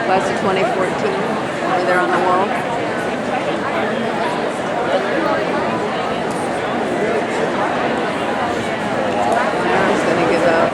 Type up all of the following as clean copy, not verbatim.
Class of 2014, over there on the wall. Aaron's gonna give up.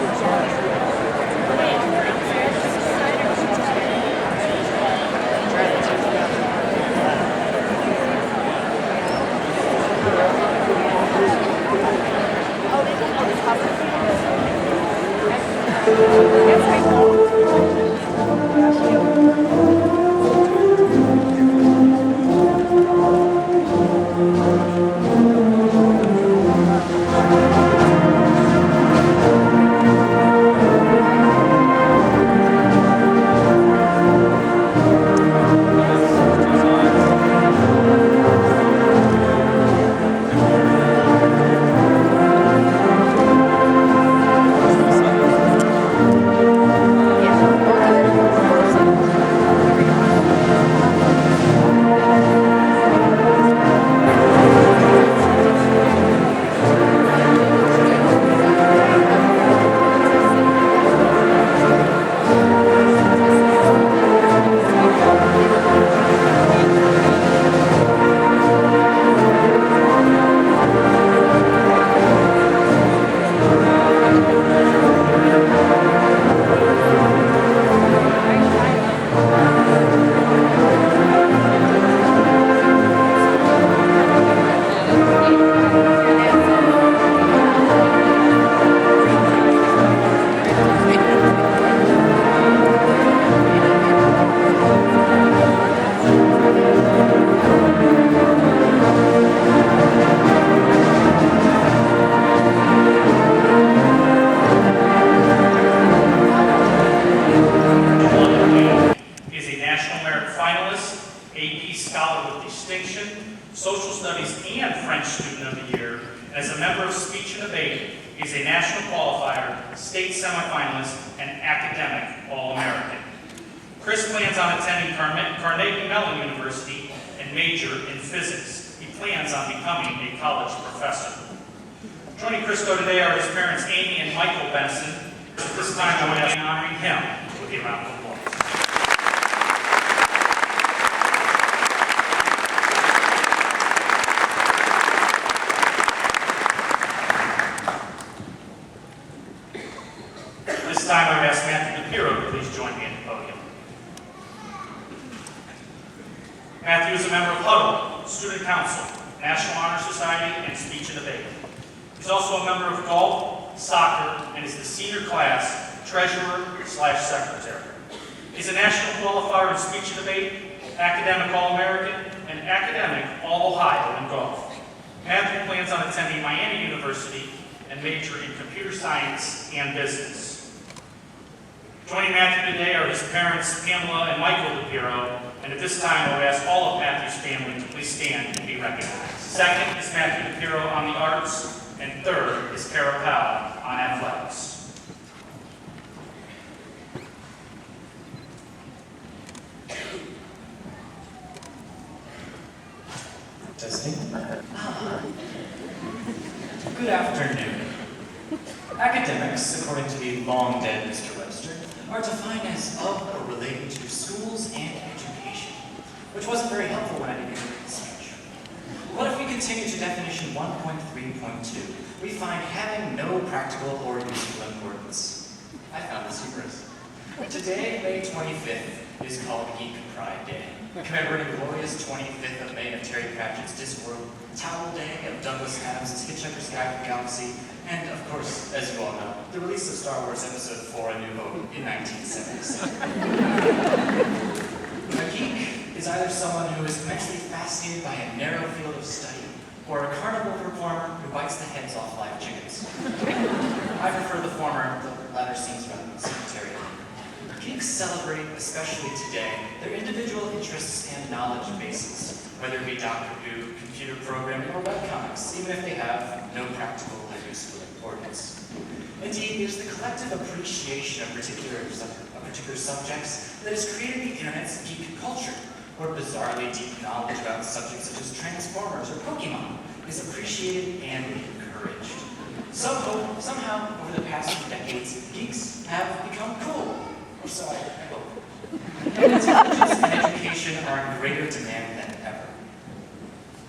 Social Studies and French Student of the Year, and as a member of Speech and Debate, he's a national qualifier, state semifinalist, and academic All-American. Chris plans on attending Carnegie Mellon University and major in physics. He plans on becoming a college professor. Joining Christo today are his parents, Amy and Michael Benson. At this time, I want to be honoring him with a round of applause. This time, I would ask Matthew DePiro to please join me at the podium. Matthew is a member of Huddle, Student Council, National Honor Society, and Speech and Debate. He's also a member of golf, soccer, and is the senior class treasurer/secretary. He's a national qualifier in Speech and Debate, academic All-American, and academic All-Ohio in golf. Matthew plans on attending Miami University and major in computer science and business. Joining Matthew today are his parents, Pamela and Michael DePiro, and at this time I would ask all of Matthew's family to please stand and be recognized. Second is Matthew DePiro on the arts, and third is Kara Powell on athletics. Testing. Good afternoon. Academics, according to the long-dead Mr. Webster, are defined as of or related to schools and education, which wasn't very helpful when I began the speech. What if we continue to definition 1.3.2? We find having no practical or useful importance. I found this humorous. Today, May 25th, is called Geek Pride Day, commemorating the glorious 25th of May of Terry Pratchett's Discworld, Towel Day of Douglas Adams' Hitchhiker's Guide to the Galaxy, and of course, as you all know, the release of Star Wars Episode 4: A New Hope in 1977. A geek is either someone who is immensely fascinated by a narrow field of study, or a carnival performer who bites the heads off live chickens. I prefer the former, the latter seems rather sectarian. Geeks celebrate, especially today, their individual interests and knowledge bases, whether it be Doctor Who, computer programming, or webcomics, even if they have no practical or useful importance. Indeed, it is the collective appreciation of particular subjects that has created the internet's geek culture, where bizarrely deep knowledge about subjects such as Transformers or Pokemon is appreciated and encouraged. Somehow, over the past few decades, geeks have become cool. Or so I hope. education are in greater demand than ever.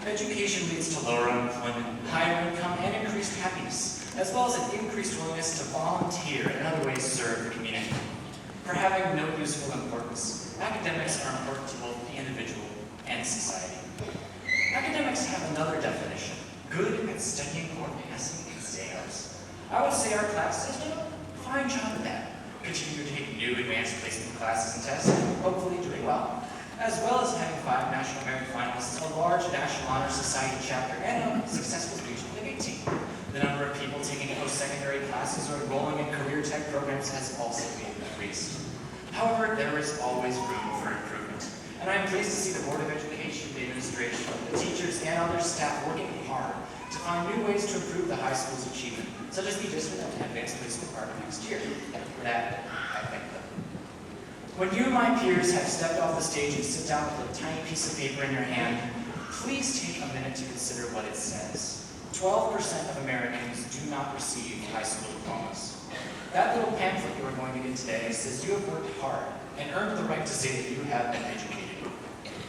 Education leads to lower unemployment, higher income, and increased happiness, as well as an increased willingness to volunteer and in other ways serve the community. For having no useful importance, academics are important to both the individual and society. Academics have another definition: good at studying or passing exams. I would say our class has done a fine job of that. Continue to take new advanced placement classes and tests, and hopefully doing well, as well as having 5 National Merit finalists, a large National Honor Society chapter, and a successful speech and debate team. The number of people taking post-secondary classes or enrolling in career tech programs has also been increased. However, there is always room for improvement, and I am pleased to see the Board of Education, the administration, the teachers, and other staff working hard to find new ways to improve the high school's achievement, such as the addition of an advanced placement part next year. For that, I thank them. When you, my peers, have stepped off the stage and sit down with a tiny piece of paper in your hand, please take a minute to consider what it says. 12% of Americans do not receive high school diplomas. That little pamphlet you are going to get today says you have worked hard and earned the right to say that you have been educated.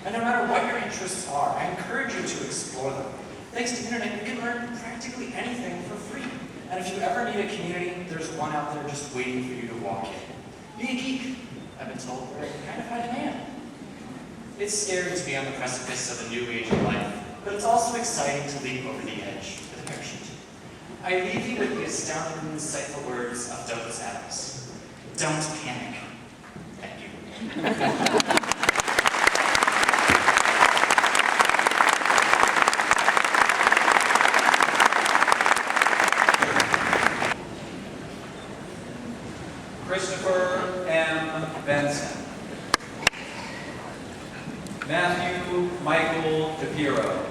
And no matter what your interests are, I encourage you to explore them. Thanks to the internet, you can learn practically anything for free. And if you ever need a community, there's one out there just waiting for you to walk in. Be a geek. I've been told we're kind of high demand. It's scary to be on the precipice of a new age of life, but it's also exciting to leap over the edge with a parachute. I leave you with the astounding and insightful words of Douglas Adams. Don't panic. Thank you. Christopher M. Benson. Matthew Michael DePiro.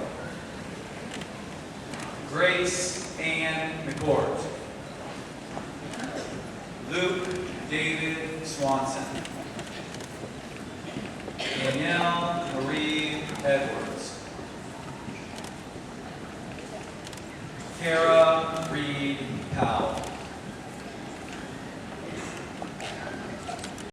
Grace Ann McCourt. Luke David Swanson. Danielle Marie Edwards. Kara Reed Powell.